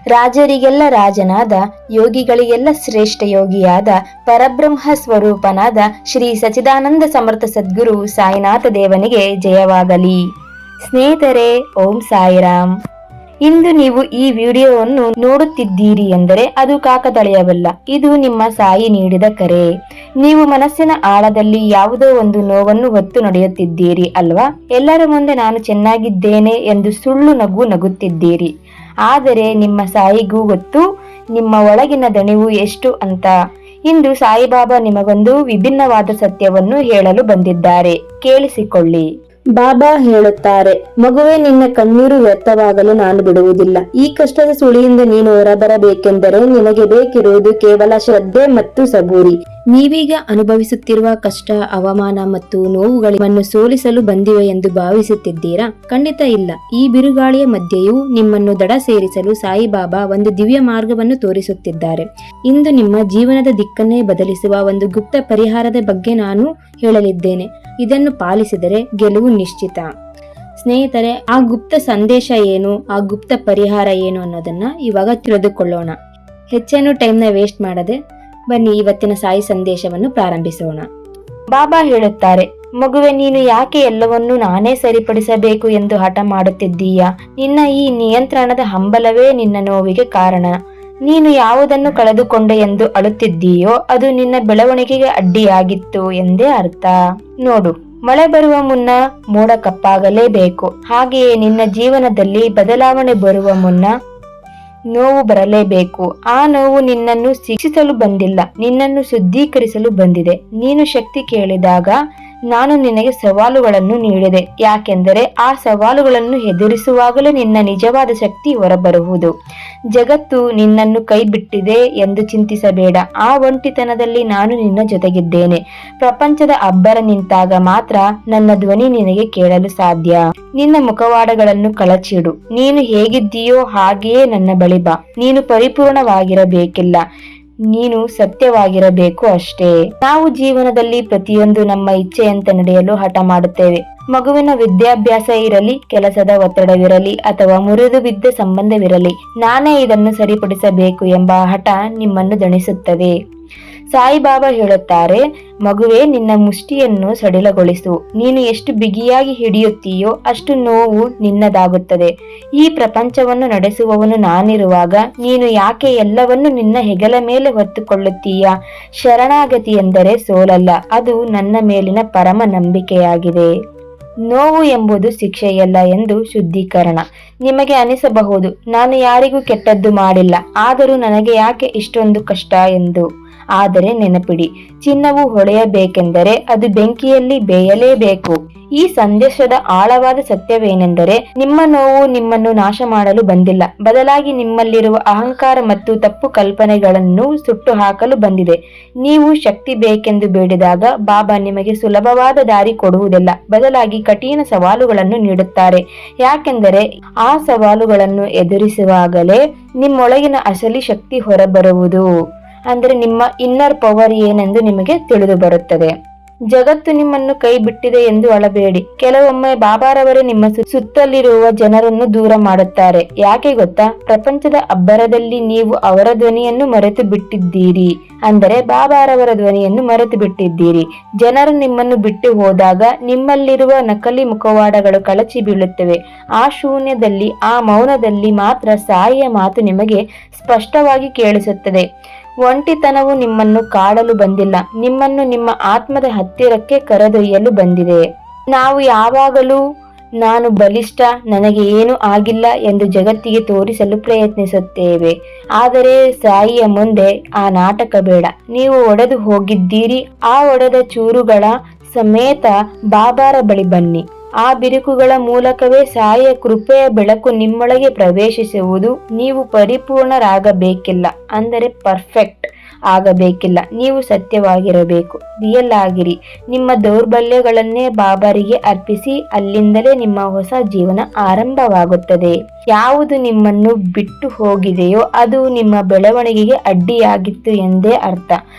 ರಾಜರಿಗೆಲ್ಲ ರಾಜನಾದ, ಯೋಗಿಗಳಿಗೆಲ್ಲ ಶ್ರೇಷ್ಠ ಯೋಗಿಯಾದ ಪರಬ್ರಹ್ಮ ಸ್ವರೂಪನಾದ ಶ್ರೀ ಸಚ್ಚಿದಾನಂದ ಸಮರ್ಥ ಸದ್ಗುರು ಸಾಯಿನಾಥ ದೇವನಿಗೆ ಜಯವಾಗಲಿ. ಸ್ನೇಹಿತರೆ, ಓಂ ಸಾಯಿರಾಮ್. ಇಂದು ನೀವು ಈ ವಿಡಿಯೋವನ್ನು ನೋಡುತ್ತಿದ್ದೀರಿ ಎಂದರೆ ಅದು ಕಾಕತಾಳೀಯವಲ್ಲ, ಇದು ನಿಮ್ಮ ಸಾಯಿ ನೀಡಿದ ಕರೆ. ನೀವು ಮನಸ್ಸಿನ ಆಳದಲ್ಲಿ ಯಾವುದೋ ಒಂದು ನೋವನ್ನು ಹೊತ್ತು ನಡೆಯುತ್ತಿದ್ದೀರಿ ಅಲ್ವಾ? ಎಲ್ಲರ ಮುಂದೆ ನಾನು ಚೆನ್ನಾಗಿದ್ದೇನೆ ಎಂದು ಸುಳ್ಳು ನಗು ನಗುತ್ತಿದ್ದೀರಿ. ಆದರೆ ನಿಮ್ಮ ಸಾಯಿಗೂ ಗೊತ್ತು ನಿಮ್ಮ ಒಳಗಿನ ದಣಿವು ಎಷ್ಟು ಅಂತ. ಇಂದು ಸಾಯಿಬಾಬಾ ನಿಮಗೊಂದು ವಿಭಿನ್ನವಾದ ಸತ್ಯವನ್ನು ಹೇಳಲು ಬಂದಿದ್ದಾರೆ, ಕೇಳಿಸಿಕೊಳ್ಳಿ. ಬಾಬಾ ಹೇಳುತ್ತಾರೆ, ಮಗುವೆ, ನಿನ್ನ ಕಣ್ಣೀರು ವ್ಯರ್ಥವಾಗಲು ನಾನು ಬಿಡುವುದಿಲ್ಲ. ಈ ಕಷ್ಟದ ಸುಳಿಯಿಂದ ನೀನು ಹೊರಬರಬೇಕೆಂದರೆ ನಿನಗೆ ಬೇಕಿರುವುದು ಕೇವಲ ಶ್ರದ್ಧೆ ಮತ್ತು ಸಬೂರಿ. ನೀವೀಗ ಅನುಭವಿಸುತ್ತಿರುವ ಕಷ್ಟ, ಅವಮಾನ ಮತ್ತು ನೋವುಗಳನ್ನು ಸೋಲಿಸಲು ಬಂದಿವೆ ಎಂದು ಭಾವಿಸುತ್ತಿದ್ದೀರಾ? ಖಂಡಿತ ಇಲ್ಲ. ಈ ಬಿರುಗಾಳಿಯ ಮಧ್ಯೆಯೂ ನಿಮ್ಮನ್ನು ದಡ ಸೇರಿಸಲು ಸಾಯಿಬಾಬಾ ಒಂದು ದಿವ್ಯ ಮಾರ್ಗವನ್ನು ತೋರಿಸುತ್ತಿದ್ದಾರೆ. ಇಂದು ನಿಮ್ಮ ಜೀವನದ ದಿಕ್ಕನ್ನೇ ಬದಲಿಸುವ ಒಂದು ಗುಪ್ತ ಪರಿಹಾರದ ಬಗ್ಗೆ ನಾನು ಹೇಳಲಿದ್ದೇನೆ. ಇದನ್ನು ಪಾಲಿಸಿದರೆ ಗೆಲುವು ನಿಶ್ಚಿತ. ಸ್ನೇಹಿತರೆ, ಆ ಗುಪ್ತ ಸಂದೇಶ ಏನು, ಆ ಗುಪ್ತ ಪರಿಹಾರ ಏನು ಅನ್ನೋದನ್ನ ಇವಾಗ ತಿಳಿದುಕೊಳ್ಳೋಣ. ಹೆಚ್ಚೇನು ಟೈಮ್ನ ವೇಸ್ಟ್ ಮಾಡದೆ ಬನ್ನಿ ಇವತ್ತಿನ ಸಾಯಿ ಸಂದೇಶವನ್ನು ಪ್ರಾರಂಭಿಸೋಣ. ಬಾಬಾ ಹೇಳುತ್ತಾರೆ, ಮಗುವೆ, ನೀನು ಯಾಕೆ ಎಲ್ಲವನ್ನೂ ನಾನೇ ಸರಿಪಡಿಸಬೇಕು ಎಂದು ಹಠ ಮಾಡುತ್ತಿದ್ದೀಯಾ? ನಿನ್ನ ಈ ನಿಯಂತ್ರಣದ ಹಂಬಲವೇ ನಿನ್ನ ನೋವಿಗೆ ಕಾರಣ. ನೀನು ಯಾವುದನ್ನು ಕಳೆದುಕೊಂಡೆ ಎಂದು ಅಳುತ್ತಿದ್ದೀಯೋ ಅದು ನಿನ್ನ ಬೆಳವಣಿಗೆಗೆ ಅಡ್ಡಿಯಾಗಿತ್ತು ಎಂದೇ ಅರ್ಥ. ನೋಡು, ಮಳೆ ಬರುವ ಮುನ್ನ ಮೋಡ ಕಪ್ಪಾಗಲೇಬೇಕು. ಹಾಗೆಯೇ ನಿನ್ನ ಜೀವನದಲ್ಲಿ ಬದಲಾವಣೆ ಬರುವ ಮುನ್ನ ನೋವು ಬರಲೇಬೇಕು. ಆ ನೋವು ನಿನ್ನನ್ನು ಶಿಕ್ಷಿಸಲು ಬಂದಿಲ್ಲ, ನಿನ್ನನ್ನು ಶುದ್ಧೀಕರಿಸಲು ಬಂದಿದೆ. ನೀನು ಶಕ್ತಿ ಕೇಳಿದಾಗ ನಾನು ನಿನಗೆ ಸವಾಲುಗಳನ್ನು ನೀಡಿದೆ. ಯಾಕೆಂದರೆ ಆ ಸವಾಲುಗಳನ್ನು ಎದುರಿಸುವಾಗಲೇ ನಿನ್ನ ನಿಜವಾದ ಶಕ್ತಿ ಹೊರಬರುವುದು. ಜಗತ್ತು ನಿನ್ನನ್ನು ಕೈ ಬಿಟ್ಟಿದೆ ಎಂದು ಚಿಂತಿಸಬೇಡ. ಆ ಒಂಟಿತನದಲ್ಲಿ ನಾನು ನಿನ್ನ ಜೊತೆಗಿದ್ದೇನೆ. ಪ್ರಪಂಚದ ಅಬ್ಬರ ನಿಂತಾಗ ಮಾತ್ರ ನನ್ನ ಧ್ವನಿ ನಿನಗೆ ಕೇಳಲು ಸಾಧ್ಯ. ನಿನ್ನ ಮುಖವಾಡಗಳನ್ನು ಕಳಚಿಡು. ನೀನು ಹೇಗಿದ್ದೀಯೋ ಹಾಗೆಯೇ ನನ್ನ ಬಳಿ ಬಾ. ನೀನು ಪರಿಪೂರ್ಣವಾಗಿರಬೇಕಿಲ್ಲ, ನೀನು ಸತ್ಯವಾಗಿರಬೇಕು ಅಷ್ಟೇ. ನಾವು ಜೀವನದಲ್ಲಿ ಪ್ರತಿಯೊಂದು ನಮ್ಮ ಇಚ್ಛೆಯಂತೆ ನಡೆಯಲು ಹಠ ಮಾಡುತ್ತೇವೆ. ಮಗುವಿನ ವಿದ್ಯಾಭ್ಯಾಸ ಇರಲಿ, ಕೆಲಸದ ಒತ್ತಡವಿರಲಿ ಅಥವಾ ಮುರಿದು ಬಿದ್ದ ಸಂಬಂಧವಿರಲಿ, ನಾನೇ ಇದನ್ನು ಸರಿಪಡಿಸಬೇಕು ಎಂಬ ಹಠ ನಿಮ್ಮನ್ನು ದಣಿಸುತ್ತದೆ. ಸಾಯಿಬಾಬಾ ಹೇಳುತ್ತಾರೆ, ಮಗುವೆ, ನಿನ್ನ ಮುಷ್ಟಿಯನ್ನು ಸಡಿಲಗೊಳಿಸು. ನೀನು ಎಷ್ಟು ಬಿಗಿಯಾಗಿ ಹಿಡಿಯುತ್ತೀಯೋ ಅಷ್ಟು ನೋವು ನಿನ್ನದಾಗುತ್ತದೆ. ಈ ಪ್ರಪಂಚವನ್ನು ನಡೆಸುವವನು ನಾನಿರುವಾಗ ನೀನು ಯಾಕೆ ಎಲ್ಲವನ್ನು ನಿನ್ನ ಹೆಗಲ ಮೇಲೆ ಹೊತ್ತುಕೊಳ್ಳುತ್ತೀಯಾ? ಶರಣಾಗತಿ ಎಂದರೆ ಸೋಲಲ್ಲ, ಅದು ನನ್ನ ಮೇಲಿನ ಪರಮ ನಂಬಿಕೆಯಾಗಿದೆ. ನೋವು ಎಂಬುದು ಶಿಕ್ಷೆಯಲ್ಲ ಎಂದು ಶುದ್ಧೀಕರಣ. ನಿಮಗೆ ಅನಿಸಬಹುದು, ನಾನು ಯಾರಿಗೂ ಕೆಟ್ಟದ್ದು ಮಾಡಿಲ್ಲ, ಆದರೂ ನನಗೆ ಯಾಕೆ ಇಷ್ಟೊಂದು ಕಷ್ಟ ಎಂದು. ಆದರೆ ನೆನಪಿಡಿ, ಚಿನ್ನವು ಹೊಳೆಯಬೇಕೆಂದರೆ ಅದು ಬೆಂಕಿಯಲ್ಲಿ ಬೇಯಲೇಬೇಕು. ಈ ಸಂದೇಶದ ಆಳವಾದ ಸತ್ಯವೇನೆಂದರೆ, ನಿಮ್ಮ ನೋವು ನಿಮ್ಮನ್ನು ನಾಶ ಮಾಡಲು ಬಂದಿಲ್ಲ, ಬದಲಾಗಿ ನಿಮ್ಮಲ್ಲಿರುವ ಅಹಂಕಾರ ಮತ್ತು ತಪ್ಪು ಕಲ್ಪನೆಗಳನ್ನು ಸುಟ್ಟು ಹಾಕಲು ಬಂದಿದೆ. ನೀವು ಶಕ್ತಿ ಬೇಕೆಂದು ಬೇಡಿದಾಗ ಬಾಬಾ ನಿಮಗೆ ಸುಲಭವಾದ ದಾರಿ ಕೊಡುವುದಿಲ್ಲ, ಬದಲಾಗಿ ಕಠಿಣ ಸವಾಲುಗಳನ್ನು ನೀಡುತ್ತಾರೆ. ಯಾಕೆಂದರೆ ಆ ಸವಾಲುಗಳನ್ನು ಎದುರಿಸುವಾಗಲೇ ನಿಮ್ಮೊಳಗಿನ ಅಸಲಿ ಶಕ್ತಿ ಹೊರಬರುವುದು. ಅಂದರೆ ನಿಮ್ಮ ಇನ್ನರ್ ಪವರ್ ಏನೆಂದು ನಿಮಗೆ ತಿಳಿದು ಬರುತ್ತದೆ. ಜಗತ್ತು ನಿಮ್ಮನ್ನು ಕೈ ಬಿಟ್ಟಿದೆ ಎಂದು ಅಳಬೇಡಿ. ಕೆಲವೊಮ್ಮೆ ಬಾಬಾರವರೇ ನಿಮ್ಮ ಸುತ್ತಲಿರುವ ಜನರನ್ನು ದೂರ ಮಾಡುತ್ತಾರೆ. ಯಾಕೆ ಗೊತ್ತಾ? ಪ್ರಪಂಚದ ಅಬ್ಬರದಲ್ಲಿ ನೀವು ಅವರ ಧ್ವನಿಯನ್ನು ಮರೆತು ಬಿಟ್ಟಿದ್ದೀರಿ. ಅಂದರೆ ಬಾಬಾರವರ ಧ್ವನಿಯನ್ನು ಮರೆತು ಬಿಟ್ಟಿದ್ದೀರಿ. ಜನರು ನಿಮ್ಮನ್ನು ಬಿಟ್ಟು ಹೋದಾಗ ನಿಮ್ಮಲ್ಲಿರುವ ನಕಲಿ ಮುಖವಾಡಗಳು ಕಳಚಿ ಬೀಳುತ್ತವೆ. ಆ ಶೂನ್ಯದಲ್ಲಿ, ಆ ಮೌನದಲ್ಲಿ ಮಾತ್ರ ಸಾಯಿಯ ಮಾತು ನಿಮಗೆ ಸ್ಪಷ್ಟವಾಗಿ ಕೇಳಿಸುತ್ತದೆ. ಒಂಟಿತನವು ನಿಮ್ಮನ್ನು ಕಾಡಲು ಬಂದಿಲ್ಲ, ನಿಮ್ಮನ್ನು ನಿಮ್ಮ ಆತ್ಮದ ಹತ್ತಿರಕ್ಕೆ ಕರೆದೊಯ್ಯಲು ಬಂದಿದೆ. ನಾವು ಯಾವಾಗಲೂ ನಾನು ಬಲಿಷ್ಠ, ನನಗೆ ಏನೂ ಆಗಿಲ್ಲ ಎಂದು ಜಗತ್ತಿಗೆ ತೋರಿಸಲು ಪ್ರಯತ್ನಿಸುತ್ತೇವೆ. ಆದರೆ ಸಾಯಿಯ ಮುಂದೆ ಆ ನಾಟಕ ಬೇಡ. ನೀವು ಒಡೆದು ಹೋಗಿದ್ದೀರಿ, ಆ ಒಡೆದ ಚೂರುಗಳ ಸಮೇತ ಬಾಬಾರ ಬಳಿ ಬನ್ನಿ. ಆ ಬಿರುಕುಗಳ ಮೂಲಕವೇ ಸಾಯಿಯ ಕೃಪೆಯ ಬೆಳಕು ನಿಮ್ಮೊಳಗೆ ಪ್ರವೇಶಿಸುವುದು. ನೀವು ಪರಿಪೂರ್ಣರಾಗಬೇಕಿಲ್ಲ, ಅಂದರೆ ಪರ್ಫೆಕ್ಟ್ ಆಗಬೇಕಿಲ್ಲ. ನೀವು ಸತ್ಯವಾಗಿರಬೇಕು, ರಿಯಲ್ ಆಗಿರಿ. ನಿಮ್ಮ ದೌರ್ಬಲ್ಯಗಳನ್ನೇ ಬಾಬಾರಿಗೆ ಅರ್ಪಿಸಿ, ಅಲ್ಲಿಂದಲೇ ನಿಮ್ಮ ಹೊಸ ಜೀವನ ಆರಂಭವಾಗುತ್ತದೆ. ಯಾವುದು ನಿಮ್ಮನ್ನು ಬಿಟ್ಟು ಹೋಗಿದೆಯೋ ಅದು ನಿಮ್ಮ ಬೆಳವಣಿಗೆಗೆ ಅಡ್ಡಿಯಾಗಿತ್ತು ಎಂದೇ ಅರ್ಥ.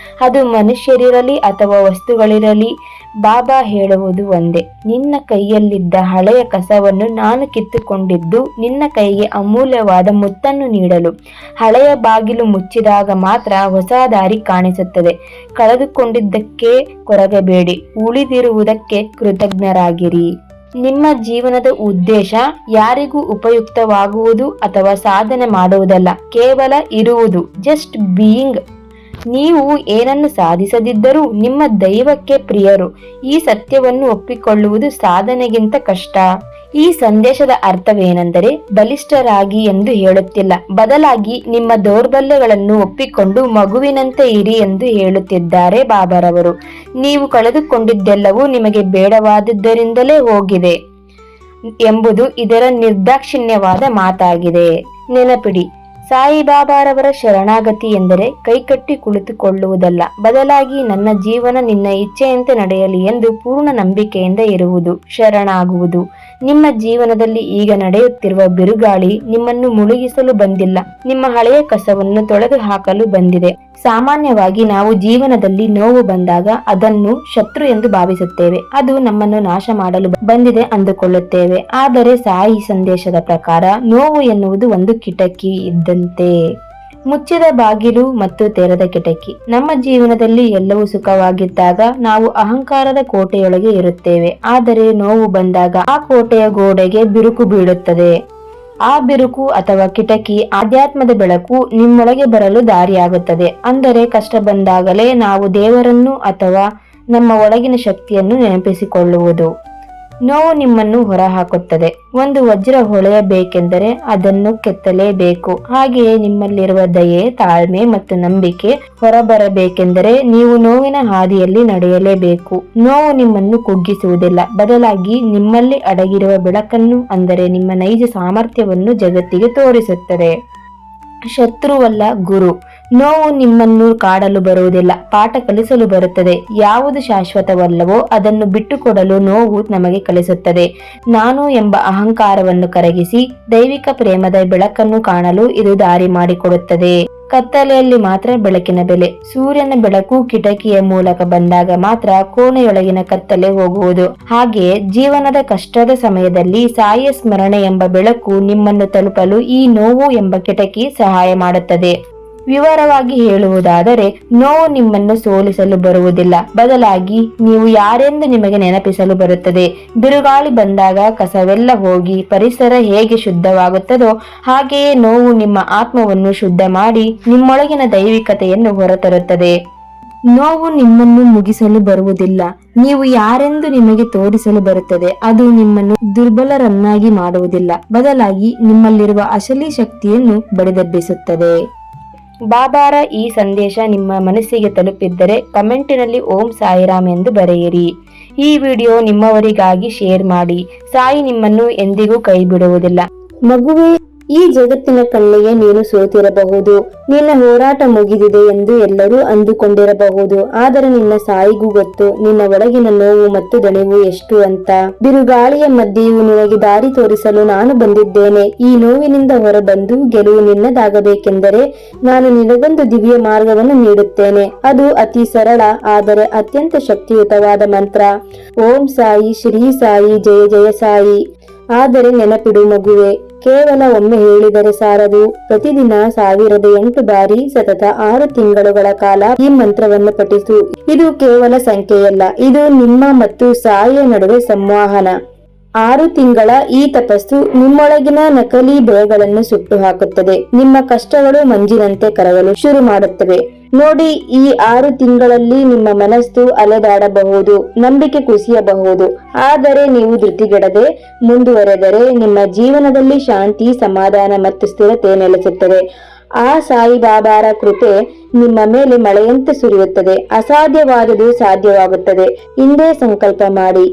ಅದು ಮನುಷ್ಯರಿರಲಿ ಅಥವಾ ವಸ್ತುಗಳಿರಲಿ, ಬಾಬಾ ಹೇಳುವುದು ಒಂದೇ. ನಿನ್ನ ಕೈಯಲ್ಲಿದ್ದ ಹಳೆಯ ಕಸವನ್ನು ನಾನು ಕಿತ್ತುಕೊಂಡಿದ್ದು ನಿನ್ನ ಕೈಗೆ ಅಮೂಲ್ಯವಾದ ಮುತ್ತನ್ನು ನೀಡಲು. ಹಳೆಯ ಬಾಗಿಲು ಮುಚ್ಚಿದಾಗ ಮಾತ್ರ ಹೊಸ ದಾರಿ ಕಾಣಿಸುತ್ತದೆ. ಕಳೆದುಕೊಂಡಿದ್ದಕ್ಕೆ ಕೊರಗಬೇಡಿ, ಉಳಿದಿರುವುದಕ್ಕೆ ಕೃತಜ್ಞರಾಗಿರಿ. ನಿಮ್ಮ ಜೀವನದ ಉದ್ದೇಶ ಯಾರಿಗೂ ಉಪಯುಕ್ತವಾಗುವುದು ಅಥವಾ ಸಾಧನೆ ಮಾಡುವುದಲ್ಲ, ಕೇವಲ ಇರುವುದು, ಜಸ್ಟ್ ಬೀಯಿಂಗ್. ನೀವು ಏನನ್ನು ಸಾಧಿಸದಿದ್ದರೂ ನಿಮ್ಮ ದೈವಕ್ಕೆ ಪ್ರಿಯರು. ಈ ಸತ್ಯವನ್ನು ಒಪ್ಪಿಕೊಳ್ಳುವುದು ಸಾಧನೆಗಿಂತ ಕಷ್ಟ. ಈ ಸಂದೇಶದ ಅರ್ಥವೇನೆಂದರೆ ಬಲಿಷ್ಠರಾಗಿ ಎಂದು ಹೇಳುತ್ತಿಲ್ಲ, ಬದಲಾಗಿ ನಿಮ್ಮ ದೌರ್ಬಲ್ಯಗಳನ್ನು ಒಪ್ಪಿಕೊಂಡು ಮಗುವಿನಂತೆ ಇರಿ ಎಂದು ಹೇಳುತ್ತಿದ್ದಾರೆ ಬಾಬಾರವರು. ನೀವು ಕಳೆದುಕೊಂಡಿದ್ದೆಲ್ಲವೂ ನಿಮಗೆ ಬೇಡವಾದುದರಿಂದಲೇ ಹೋಗಿದೆ ಎಂಬುದು ಇದರ ನಿರ್ದಾಕ್ಷಿಣ್ಯವಾದ ಮಾತಾಗಿದೆ. ನೆನಪಿಡಿ, ಸಾಯಿಬಾಬಾರವರ ಶರಣಾಗತಿ ಎಂದರೆ ಕೈಕಟ್ಟಿ ಕುಳಿತುಕೊಳ್ಳುವುದಲ್ಲ, ಬದಲಾಗಿ ನನ್ನ ಜೀವನ ನಿನ್ನ ಇಚ್ಛೆಯಂತೆ ನಡೆಯಲಿ ಎಂದು ಪೂರ್ಣ ನಂಬಿಕೆಯಿಂದ ಇರುವುದು ಶರಣಾಗುವುದು. ನಿಮ್ಮ ಜೀವನದಲ್ಲಿ ಈಗ ನಡೆಯುತ್ತಿರುವ ಬಿರುಗಾಳಿ ನಿಮ್ಮನ್ನು ಮುಳುಗಿಸಲು ಬಂದಿಲ್ಲ, ನಿಮ್ಮ ಹಳೆಯ ಕಸವನ್ನು ತೊಳೆದು ಹಾಕಲು ಬಂದಿದೆ. ಸಾಮಾನ್ಯವಾಗಿ ನಾವು ಜೀವನದಲ್ಲಿ ನೋವು ಬಂದಾಗ ಅದನ್ನು ಶತ್ರು ಎಂದು ಭಾವಿಸುತ್ತೇವೆ, ಅದು ನಮ್ಮನ್ನು ನಾಶ ಮಾಡಲು ಬಂದಿದೆ ಅಂದುಕೊಳ್ಳುತ್ತೇವೆ. ಆದರೆ ಸಾಯಿ ಸಂದೇಶದ ಪ್ರಕಾರ ನೋವು ಎನ್ನುವುದು ಒಂದು ಕಿಟಕಿ ಇದ್ದಂತೆ, ಮುಚ್ಚಿದ ಬಾಗಿಲು ಮತ್ತು ತೆರೆದ ಕಿಟಕಿ. ನಮ್ಮ ಜೀವನದಲ್ಲಿ ಎಲ್ಲವೂ ಸುಖವಾಗಿದ್ದಾಗ ನಾವು ಅಹಂಕಾರದ ಕೋಟೆಯೊಳಗೆ ಇರುತ್ತೇವೆ. ಆದರೆ ನೋವು ಬಂದಾಗ ಆ ಕೋಟೆಯ ಗೋಡೆಗೆ ಬಿರುಕು ಬೀಳುತ್ತದೆ. ಆ ಬಿರುಕು ಅಥವಾ ಕಿಟಕಿ ಆಧ್ಯಾತ್ಮದ ಬೆಳಕು ನಿಮ್ಮೊಳಗೆ ಬರಲು ದಾರಿಯಾಗುತ್ತದೆ. ಅಂದರೆ ಕಷ್ಟ ಬಂದಾಗಲೇ ನಾವು ದೇವರನ್ನು ಅಥವಾ ನಮ್ಮ ಒಳಗಿನ ಶಕ್ತಿಯನ್ನು ನೆನಪಿಸಿಕೊಳ್ಳುವುದು. ನೋವು ನಿಮ್ಮನ್ನು ಹೊರಹಾಕುತ್ತದೆ. ಒಂದು ವಜ್ರ ಹೊಳೆಯಬೇಕೆಂದರೆ ಅದನ್ನು ಕೆತ್ತಲೇಬೇಕು. ಹಾಗೆಯೇ ನಿಮ್ಮಲ್ಲಿರುವ ದಯೆ, ತಾಳ್ಮೆ ಮತ್ತು ನಂಬಿಕೆ ಹೊರಬರಬೇಕೆಂದರೆ ನೀವು ನೋವಿನ ಹಾದಿಯಲ್ಲಿ ನಡೆಯಲೇಬೇಕು. ನೋವು ನಿಮ್ಮನ್ನು ಕುಗ್ಗಿಸುವುದಿಲ್ಲ, ಬದಲಾಗಿ ನಿಮ್ಮಲ್ಲಿ ಅಡಗಿರುವ ಬೆಳಕನ್ನು, ಅಂದರೆ ನಿಮ್ಮ ನೈಜ ಸಾಮರ್ಥ್ಯವನ್ನು ಜಗತ್ತಿಗೆ ತೋರಿಸುತ್ತದೆ. ಶತ್ರುವಲ್ಲ, ಗುರು. ನೋವು ನಿಮ್ಮನ್ನು ಕಾಡಲು ಬರುವುದಿಲ್ಲ, ಪಾಠ ಕಲಿಸಲು ಬರುತ್ತದೆ. ಯಾವುದು ಶಾಶ್ವತವಲ್ಲವೋ ಅದನ್ನು ಬಿಟ್ಟುಕೊಡಲು ನೋವು ನಮಗೆ ಕಲಿಸುತ್ತದೆ. ನಾನು ಎಂಬ ಅಹಂಕಾರವನ್ನು ಕರಗಿಸಿ ದೈವಿಕ ಪ್ರೇಮದ ಬೆಳಕನ್ನು ಕಾಣಲು ಇದು ದಾರಿ ಮಾಡಿಕೊಡುತ್ತದೆ. ಕತ್ತಲೆಯಲ್ಲಿ ಮಾತ್ರ ಬೆಳಕಿನ ಬೆಲೆ. ಸೂರ್ಯನ ಬೆಳಕು ಕಿಟಕಿಯ ಮೂಲಕ ಬಂದಾಗ ಮಾತ್ರ ಕೋಣೆಯೊಳಗಿನ ಕತ್ತಲೆ ಹೋಗುವುದು. ಹಾಗೆಯೇ ಜೀವನದ ಕಷ್ಟದ ಸಮಯದಲ್ಲಿ ಸಾಯಿಯ ಸ್ಮರಣೆ ಎಂಬ ಬೆಳಕು ನಿಮ್ಮನ್ನು ತಲುಪಲು ಈ ನೋವು ಎಂಬ ಕಿಟಕಿ ಸಹಾಯ ಮಾಡುತ್ತದೆ. ವಿವರವಾಗಿ ಹೇಳುವುದಾದರೆ, ನೋವು ನಿಮ್ಮನ್ನು ಸೋಲಿಸಲು ಬರುವುದಿಲ್ಲ, ಬದಲಾಗಿ ನೀವು ಯಾರೆಂದು ನಿಮಗೆ ನೆನಪಿಸಲು ಬರುತ್ತದೆ. ಬಿರುಗಾಳಿ ಬಂದಾಗ ಕಸವೆಲ್ಲ ಹೋಗಿ ಪರಿಸರ ಹೇಗೆ ಶುದ್ಧವಾಗುತ್ತದೋ ಹಾಗೆಯೇ ನೋವು ನಿಮ್ಮ ಆತ್ಮವನ್ನು ಶುದ್ಧ ಮಾಡಿ ನಿಮ್ಮೊಳಗಿನ ದೈವಿಕತೆಯನ್ನು ಹೊರತರುತ್ತದೆ. ನೋವು ನಿಮ್ಮನ್ನು ಮುಗಿಸಲು ಬರುವುದಿಲ್ಲ, ನೀವು ಯಾರೆಂದು ನಿಮಗೆ ತೋರಿಸಲು ಬರುತ್ತದೆ. ಅದು ನಿಮ್ಮನ್ನು ದುರ್ಬಲರನ್ನಾಗಿ ಮಾಡುವುದಿಲ್ಲ, ಬದಲಾಗಿ ನಿಮ್ಮಲ್ಲಿರುವ ಅಸಲಿ ಶಕ್ತಿಯನ್ನು ಬಡಿದೆಬ್ಬಿಸುತ್ತದೆ. ಬಾಬಾರ ಈ ಸಂದೇಶ ನಿಮ್ಮ ಮನಸ್ಸಿಗೆ ತಲುಪಿದ್ದರೆ ಕಮೆಂಟಿನಲ್ಲಿ ಓಂ ಸಾಯಿರಾಮ್ ಎಂದು ಬರೆಯಿರಿ. ಈ ವಿಡಿಯೋ ನಿಮ್ಮವರಿಗಾಗಿ ಶೇರ್ ಮಾಡಿ. ಸಾಯಿ ನಿಮ್ಮನ್ನು ಎಂದಿಗೂ ಕೈ ಬಿಡುವುದಿಲ್ಲ. ಮಗುವೇ, ಈ ಜಗತ್ತಿನ ಕಣ್ಣಿಗೆ ನೀನು ಸೋತಿರಬಹುದು, ನಿನ್ನ ಹೋರಾಟ ಮುಗಿದಿದೆ ಎಂದು ಎಲ್ಲರೂ ಅಂದುಕೊಂಡಿರಬಹುದು. ಆದರೆ ನಿನ್ನ ಸಾಯಿಗೂ ಗೊತ್ತು ನಿನ್ನ ಒಳಗಿನ ನೋವು ಮತ್ತು ದಣಿವು ಎಷ್ಟು ಅಂತ. ಬಿರುಗಾಳಿಯ ಮಧ್ಯೆಯೂ ನಿನಗೆ ದಾರಿ ತೋರಿಸಲು ನಾನು ಬಂದಿದ್ದೇನೆ. ಈ ನೋವಿನಿಂದ ಹೊರಬಂದು ಗೆಲುವು ನಿನ್ನದಾಗಬೇಕೆಂದರೆ ನಾನು ನಿನಗೊಂದು ದಿವ್ಯ ಮಾರ್ಗವನ್ನು ನೀಡುತ್ತೇನೆ. ಅದು ಅತಿ ಸರಳ ಆದರೆ ಅತ್ಯಂತ ಶಕ್ತಿಯುತವಾದ ಮಂತ್ರ. ಓಂ ಸಾಯಿ, ಶ್ರೀ ಸಾಯಿ, ಜಯ ಜಯ ಸಾಯಿ. ಆದರೆ ನೆನಪಿಡು ಮಗುವೆ, ಕೇವಲ ಒಮ್ಮೆ ಹೇಳಿದರೆ ಸಾರದು. ಪ್ರತಿದಿನ 1008 ಬಾರಿ ಸತತ 6 ತಿಂಗಳುಗಳ ಕಾಲ ಈ ಮಂತ್ರವನ್ನು ಪಠಿಸು. ಇದು ಕೇವಲ ಸಂಖ್ಯೆಯಲ್ಲ, ಇದು ನಿಮ್ಮ ಮತ್ತು ಸಾಯಿಯ ನಡುವೆ ಸಂವಹನ. 6 ತಿಂಗಳ ಈ ತಪಸ್ಸು ನಿಮ್ಮೊಳಗಿನ ನಕಲಿ ಭಯಗಳನ್ನು ಸುಟ್ಟು ಹಾಕುತ್ತದೆ. ನಿಮ್ಮ ಕಷ್ಟಗಳು ಮಂಜಿನಂತೆ ಕರಗಲು ಶುರು ಮಾಡುತ್ತವೆ. ನೋಡಿ, ಈ 6 ತಿಂಗಳಲ್ಲಿ ನಿಮ್ಮ ಮನಸ್ಸು ಅಲೆದಾಡಬಹುದು, ನಂಬಿಕೆ ಕುಸಿಯಬಹುದು. ಆದರೆ ನೀವು ಧೃತಿಗೆಡದೆ ಮುಂದುವರೆದರೆ ನಿಮ್ಮ ಜೀವನದಲ್ಲಿ ಶಾಂತಿ, ಸಮಾಧಾನ ಮತ್ತು ಸ್ಥಿರತೆ ನೆಲೆಸುತ್ತದೆ. ಆ ಸಾಯಿಬಾಬಾರ ಕೃಪೆ ನಿಮ್ಮ ಮೇಲೆ ಮಳೆಯಂತೆ ಸುರಿಯುತ್ತದೆ. ಅಸಾಧ್ಯವಾದುದು ಸಾಧ್ಯವಾಗುತ್ತದೆ. ಇಂದೇ ಸಂಕಲ್ಪ ಮಾಡಿ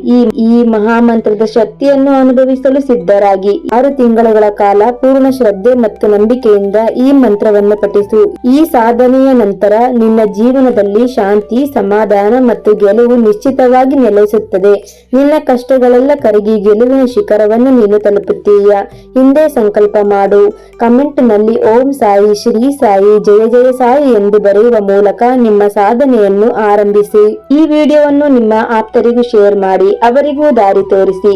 ಈ ಮಹಾಮಂತ್ರದ ಶಕ್ತಿಯನ್ನು ಅನುಭವಿಸಲು ಸಿದ್ಧರಾಗಿ 6 ತಿಂಗಳುಗಳ ಕಾಲ ಪೂರ್ಣ ಶ್ರದ್ಧೆ ಮತ್ತು ನಂಬಿಕೆಯಿಂದ ಈ ಮಂತ್ರವನ್ನು ಪಠಿಸು. ಈ ಸಾಧನೆಯ ನಂತರ ನಿನ್ನ ಜೀವನದಲ್ಲಿ ಶಾಂತಿ, ಸಮಾಧಾನ ಮತ್ತು ಗೆಲುವು ನಿಶ್ಚಿತವಾಗಿ ನೆಲೆಸುತ್ತದೆ. ನಿನ್ನ ಕಷ್ಟಗಳೆಲ್ಲ ಕರಗಿ ಗೆಲುವಿನ ಶಿಖರವನ್ನು ನೀನು ತಲುಪುತ್ತೀಯ. ಹಿಂದೆ ಸಂಕಲ್ಪ ಮಾಡು. ಕಮೆಂಟ್ ನಲ್ಲಿ ಓಂ ಸಾಯಿ, ಶ್ರೀ ಸಾಯಿ, ಜಯ ಜಯ ಸಾಯಿ ಎಂದು ಬರೆಯುವ ಮೂಲಕ ನಿಮ್ಮ ಸಾಧನೆಯನ್ನು ಆರಂಭಿಸಿ. ಈ ವಿಡಿಯೋವನ್ನು ನಿಮ್ಮ ಆಪ್ತರಿಗೂ ಶೇರ್ ಮಾಡಿ, ಅವರಿಗೂ ದಾರಿ ತೋರಿಸಿ.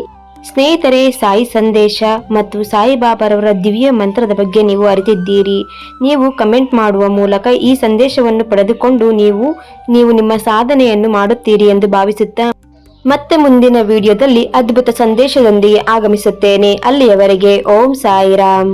ಸ್ನೇಹಿತರೆ, ಸಾಯಿ ಸಂದೇಶ ಮತ್ತು ಸಾಯಿಬಾಬಾರವರ ದಿವ್ಯ ಮಂತ್ರದ ಬಗ್ಗೆ ನೀವು ಅರಿತಿದ್ದೀರಿ. ನೀವು ಕಮೆಂಟ್ ಮಾಡುವ ಮೂಲಕ ಈ ಸಂದೇಶವನ್ನು ಪಡೆದುಕೊಂಡು ನೀವು ನಿಮ್ಮ ಸಾಧನೆಯನ್ನು ಮಾಡುತ್ತೀರಿ ಎಂದು ಭಾವಿಸುತ್ತಾ ಮತ್ತೆ ಮುಂದಿನ ವಿಡಿಯೋದಲ್ಲಿ ಅದ್ಭುತ ಸಂದೇಶದೊಂದಿಗೆ ಆಗಮಿಸುತ್ತೇನೆ. ಅಲ್ಲಿಯವರೆಗೆ ಓಂ ಸಾಯಿರಾಮ್.